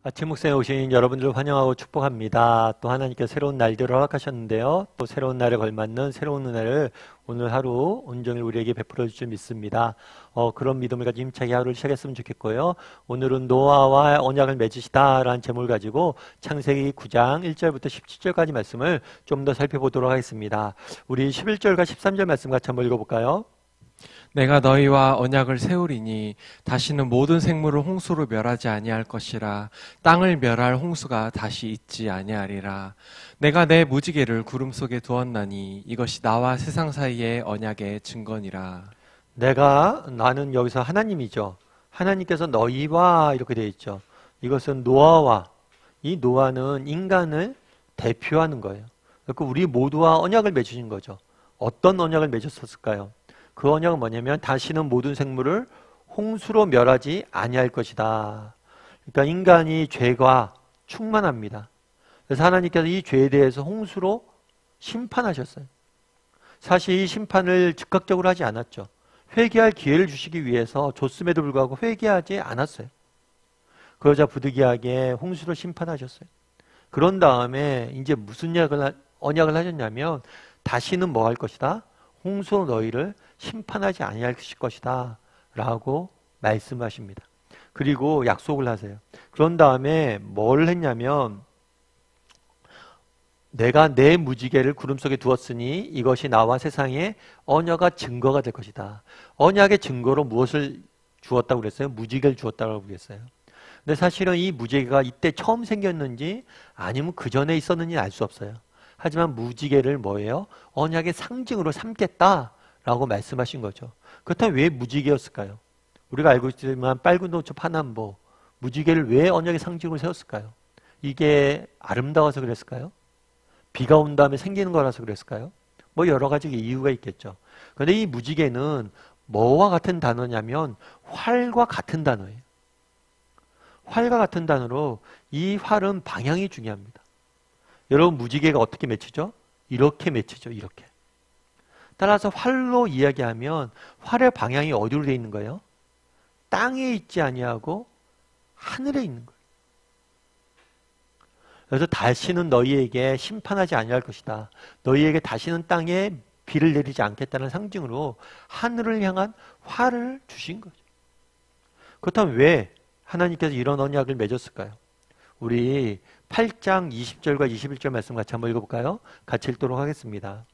아침 묵상에 오신 여러분들을 환영하고 축복합니다. 또 하나님께서 새로운 날들을 허락하셨는데요. 또 새로운 날에 걸맞는 새로운 은혜를 오늘 하루 온종일 우리에게 베풀어 줄 줄 믿습니다. 그런 믿음을 가지고 힘차게 하루를 시작했으면 좋겠고요. 오늘은 노아와 언약을 맺으시다라는 제목을 가지고 창세기 9장 1절부터 17절까지 말씀을 좀 더 살펴보도록 하겠습니다. 우리 11절과 13절 말씀 같이 한번 읽어볼까요? 내가 너희와 언약을 세우리니 다시는 모든 생물을 홍수로 멸하지 아니할 것이라. 땅을 멸할 홍수가 다시 있지 아니하리라. 내가 내 무지개를 구름 속에 두었나니 이것이 나와 세상 사이의 언약의 증거니라. 나는 여기서 하나님이죠. 하나님께서 너희와 이렇게 되어 있죠. 이것은 노아와, 이 노아는 인간을 대표하는 거예요. 그러니까 우리 모두와 언약을 맺으신 거죠. 어떤 언약을 맺었을까요? 그 언약은 뭐냐면 다시는 모든 생물을 홍수로 멸하지 아니할 것이다. 그러니까 인간이 죄가 충만합니다. 그래서 하나님께서 이 죄에 대해서 홍수로 심판하셨어요. 사실 이 심판을 즉각적으로 하지 않았죠. 회개할 기회를 주시기 위해서 줬음에도 불구하고 회개하지 않았어요. 그러자 부득이하게 홍수로 심판하셨어요. 그런 다음에 이제 무슨 언약을 하셨냐면 다시는 뭐 할 것이다? 홍수로 너희를 심판하지 아니할 것이다 라고 말씀하십니다. 그리고 약속을 하세요. 그런 다음에 뭘 했냐면 내가 내 무지개를 구름 속에 두었으니 이것이 나와 세상의 언약의 증거가 될 것이다. 언약의 증거로 무엇을 주었다고 그랬어요? 무지개를 주었다고 그랬어요. 근데 사실은 이 무지개가 이때 처음 생겼는지 아니면 그 전에 있었는지 알 수 없어요. 하지만 무지개를 뭐예요? 언약의 상징으로 삼겠다라고 말씀하신 거죠. 그렇다면 왜 무지개였을까요? 우리가 알고 있지만 빨간 노초 파남보, 무지개를 왜 언약의 상징으로 세웠을까요? 이게 아름다워서 그랬을까요? 비가 온 다음에 생기는 거라서 그랬을까요? 뭐 여러 가지 이유가 있겠죠. 그런데 이 무지개는 뭐와 같은 단어냐면 활과 같은 단어예요. 활과 같은 단어로 이 활은 방향이 중요합니다. 여러분 무지개가 어떻게 맺히죠? 이렇게 맺히죠. 이렇게. 따라서 활로 이야기하면 활의 방향이 어디로 되어 있는 거예요? 땅에 있지 아니하고 하늘에 있는 거예요. 그래서 다시는 너희에게 심판하지 아니할 것이다. 너희에게 다시는 땅에 비를 내리지 않겠다는 상징으로 하늘을 향한 활을 주신 거죠. 그렇다면 왜 하나님께서 이런 언약을 맺었을까요? 우리 8장 20절과 21절 말씀 같이 한번 읽어볼까요? 같이 읽도록 하겠습니다.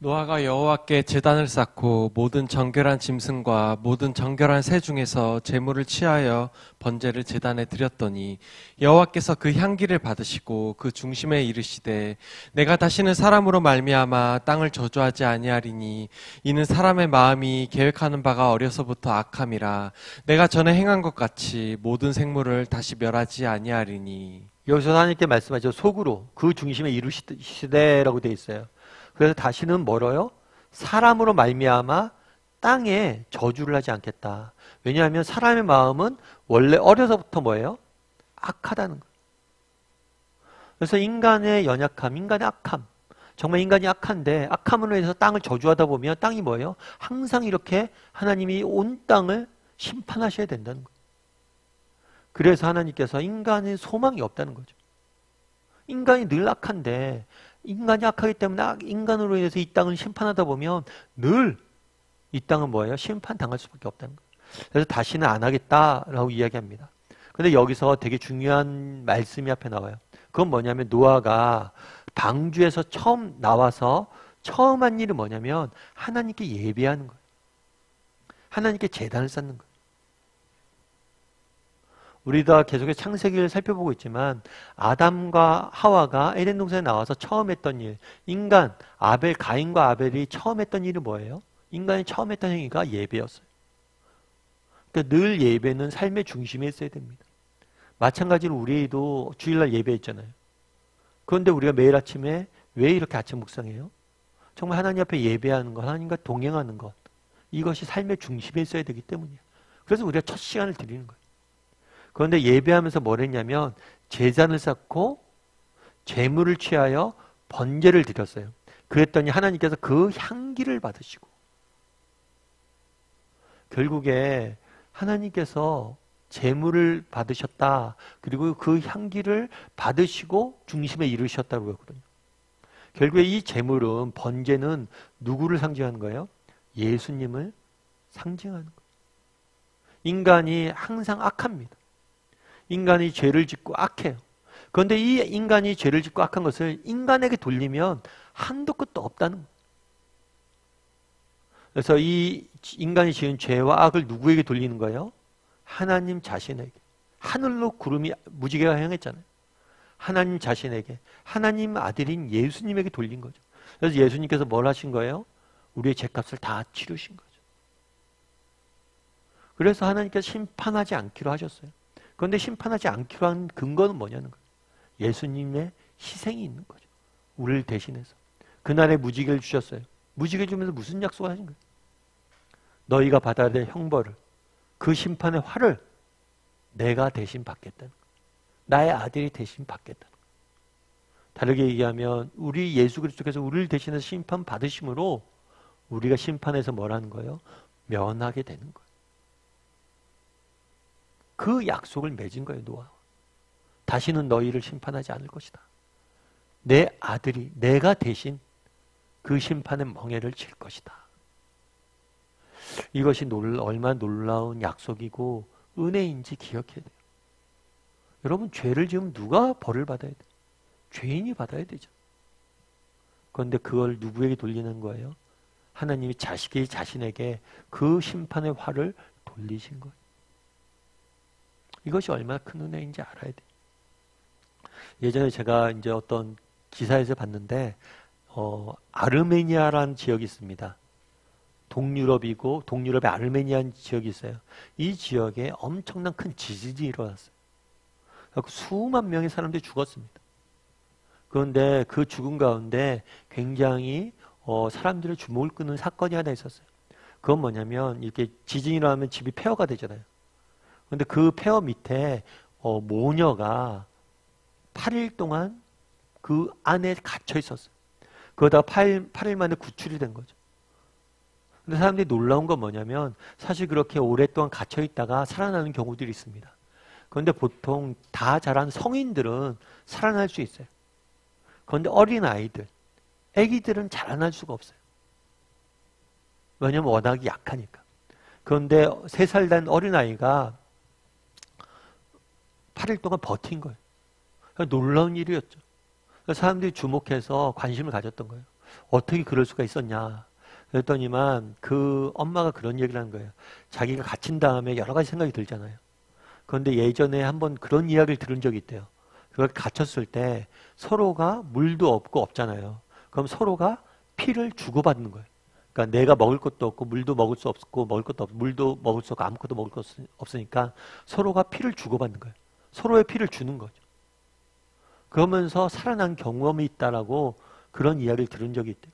노아가 여호와께 제단을 쌓고 모든 정결한 짐승과 모든 정결한 새 중에서 제물을 취하여 번제를 제단에 드렸더니 여호와께서 그 향기를 받으시고 그 중심에 이르시되 내가 다시는 사람으로 말미암아 땅을 저주하지 아니하리니 이는 사람의 마음이 계획하는 바가 어려서부터 악함이라. 내가 전에 행한 것 같이 모든 생물을 다시 멸하지 아니하리니. 여기서 하나님께 말씀하죠. 속으로 그 중심에 이루시되라고 되어 있어요. 그래서 다시는 멀어요? 사람으로 말미암아 땅에 저주를 하지 않겠다. 왜냐하면 사람의 마음은 원래 어려서부터 뭐예요? 악하다는 거예요. 그래서 인간의 연약함, 인간의 악함, 정말 인간이 악한데 악함으로 해서 땅을 저주하다 보면 땅이 뭐예요? 항상 이렇게 하나님이 온 땅을 심판하셔야 된다는 거예요. 그래서 하나님께서 인간의 소망이 없다는 거죠. 인간이 늘 악한데 인간이 악하기 때문에 인간으로 인해서 이 땅을 심판하다 보면 늘 이 땅은 뭐예요? 심판당할 수밖에 없다는 거예요. 그래서 다시는 안 하겠다라고 이야기합니다. 그런데 여기서 되게 중요한 말씀이 앞에 나와요. 그건 뭐냐면 노아가 방주에서 처음 나와서 처음 한 일은 뭐냐면 하나님께 예배하는 거예요. 하나님께 제단을 쌓는 거예요. 우리가 계속해서 창세기를 살펴보고 있지만 아담과 하와가 에덴 동산에 나와서 처음 했던 일, 인간, 가인과 아벨이 처음 했던 일이 뭐예요? 인간이 처음 했던 행위가 예배였어요. 그러니까 늘 예배는 삶의 중심에 있어야 됩니다. 마찬가지로 우리도 주일날 예배했잖아요. 그런데 우리가 매일 아침에 왜 이렇게 아침 묵상해요? 정말 하나님 앞에 예배하는 것, 하나님과 동행하는 것, 이것이 삶의 중심에 있어야 되기 때문이에요. 그래서 우리가 첫 시간을 드리는 거예요. 그런데 예배하면서 뭘 했냐면 제단을 쌓고 제물을 취하여 번제를 드렸어요. 그랬더니 하나님께서 그 향기를 받으시고 결국에 하나님께서 제물을 받으셨다. 그리고 그 향기를 받으시고 중심에 이르셨다고 그러거든요. 결국에 이 제물은, 번제는 누구를 상징하는 거예요? 예수님을 상징하는 거예요. 인간이 항상 악합니다. 인간이 죄를 짓고 악해요. 그런데 이 인간이 죄를 짓고 악한 것을 인간에게 돌리면 한도 끝도 없다는 거예요. 그래서 이 인간이 지은 죄와 악을 누구에게 돌리는 거예요? 하나님 자신에게. 하늘로 구름이 무지개가 향했잖아요. 하나님 자신에게, 하나님 아들인 예수님에게 돌린 거죠. 그래서 예수님께서 뭘 하신 거예요? 우리의 죄값을 다 치르신 거죠. 그래서 하나님께서 심판하지 않기로 하셨어요. 그런데 심판하지 않기로 한 근거는 뭐냐는 거예요. 예수님의 희생이 있는 거죠. 우리를 대신해서. 그날에 무지개를 주셨어요. 무지개 주면서 무슨 약속을 하신 거예요? 너희가 받아야 될 형벌을, 그 심판의 화를 내가 대신 받겠다는 거예요. 나의 아들이 대신 받겠다는 거예요. 다르게 얘기하면 우리 예수 그리스도께서 우리를 대신해서 심판 받으심으로 우리가 심판에서 뭘 하는 거예요? 면하게 되는 거예요. 그 약속을 맺은 거예요, 노아와. 다시는 너희를 심판하지 않을 것이다. 내 아들이, 내가 대신 그 심판의 멍에를 칠 것이다. 이것이 얼마나 놀라운 약속이고 은혜인지 기억해야 돼요. 여러분, 죄를 지으면 누가 벌을 받아야 돼요? 죄인이 받아야 되죠. 그런데 그걸 누구에게 돌리는 거예요? 하나님이 자신에게 그 심판의 화를 돌리신 거예요. 이것이 얼마나 큰 은혜인지 알아야 돼요. 예전에 제가 이제 어떤 기사에서 봤는데, 아르메니아라는 지역이 있습니다. 동유럽이고, 동유럽의 아르메니아라는 지역이 있어요. 이 지역에 엄청난 큰 지진이 일어났어요. 수만 명의 사람들이 죽었습니다. 그런데 그 죽음 가운데 굉장히 사람들의 주목을 끄는 사건이 하나 있었어요. 그건 뭐냐면, 이렇게 지진이 일어나면 집이 폐허가 되잖아요. 그런데 그 폐허 밑에 모녀가 8일 동안 그 안에 갇혀 있었어요. 그러다가 8일 만에 구출이 된 거죠. 근데 사람들이 놀라운 건 뭐냐면, 사실 그렇게 오랫동안 갇혀 있다가 살아나는 경우들이 있습니다. 그런데 보통 다 자란 성인들은 살아날 수 있어요. 그런데 어린 아이들, 아기들은 자라날 수가 없어요. 왜냐면 워낙 약하니까. 그런데 3살 된 어린아이가 8일 동안 버틴 거예요. 놀라운 일이었죠. 사람들이 주목해서 관심을 가졌던 거예요. 어떻게 그럴 수가 있었냐. 그랬더니만 그 엄마가 그런 얘기를 하는 거예요. 자기가 갇힌 다음에 여러 가지 생각이 들잖아요. 그런데 예전에 한번 그런 이야기를 들은 적이 있대요. 그걸 갇혔을 때 서로가 물도 없고 없잖아요. 그럼 서로가 피를 주고받는 거예요. 그러니까 내가 먹을 것도 없고 물도 먹을 수 없고 먹을 것도 없고 물도 먹을 수 없고 아무것도 먹을 것 없으니까 서로가 피를 주고받는 거예요. 서로의 피를 주는 거죠. 그러면서 살아난 경험이 있다라고 그런 이야기를 들은 적이 있대요.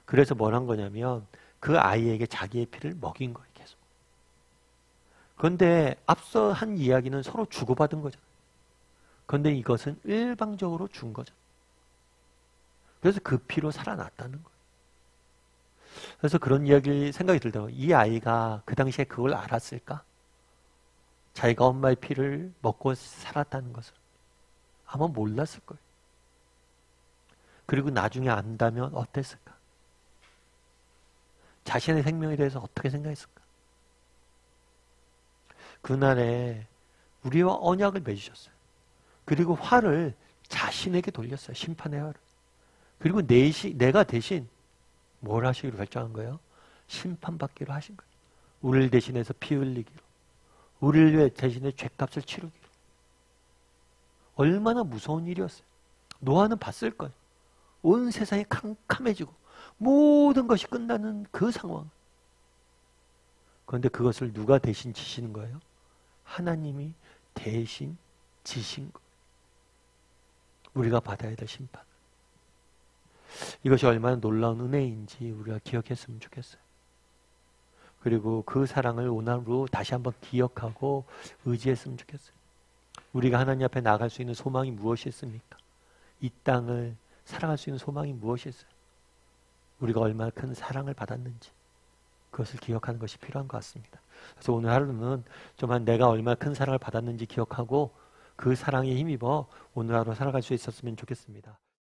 그래서 뭘 한 거냐면 그 아이에게 자기의 피를 먹인 거예요. 계속. 그런데 앞서 한 이야기는 서로 주고받은 거잖아요. 그런데 이것은 일방적으로 준 거잖아요. 그래서 그 피로 살아났다는 거예요. 그래서 그런 이야기 생각이 들더라고요. 이 아이가 그 당시에 그걸 알았을까? 자기가 엄마의 피를 먹고 살았다는 것을 아마 몰랐을 거예요. 그리고 나중에 안다면 어땠을까? 자신의 생명에 대해서 어떻게 생각했을까? 그날에 우리와 언약을 맺으셨어요. 그리고 화를 자신에게 돌렸어요. 심판의 화를. 그리고 내가 대신 뭘 하시기로 결정한 거예요? 심판받기로 하신 거예요. 우리를 대신해서 피 흘리기로. 우리를 대신해 죄값을 치르기로. 얼마나 무서운 일이었어요. 노아는 봤을 거예요. 온 세상이 캄캄해지고 모든 것이 끝나는 그 상황. 그런데 그것을 누가 대신 지시는 거예요? 하나님이 대신 지신 거예요. 우리가 받아야 될 심판. 이것이 얼마나 놀라운 은혜인지 우리가 기억했으면 좋겠어요. 그리고 그 사랑을 오늘로 다시 한번 기억하고 의지했으면 좋겠어요. 우리가 하나님 앞에 나갈 수 있는 소망이 무엇이 있습니까? 이 땅을 살아갈 수 있는 소망이 무엇이 있어요? 우리가 얼마나 큰 사랑을 받았는지 그것을 기억하는 것이 필요한 것 같습니다. 그래서 오늘 하루는 좀 내가 얼마나 큰 사랑을 받았는지 기억하고 그 사랑에 힘입어 오늘 하루 살아갈 수 있었으면 좋겠습니다.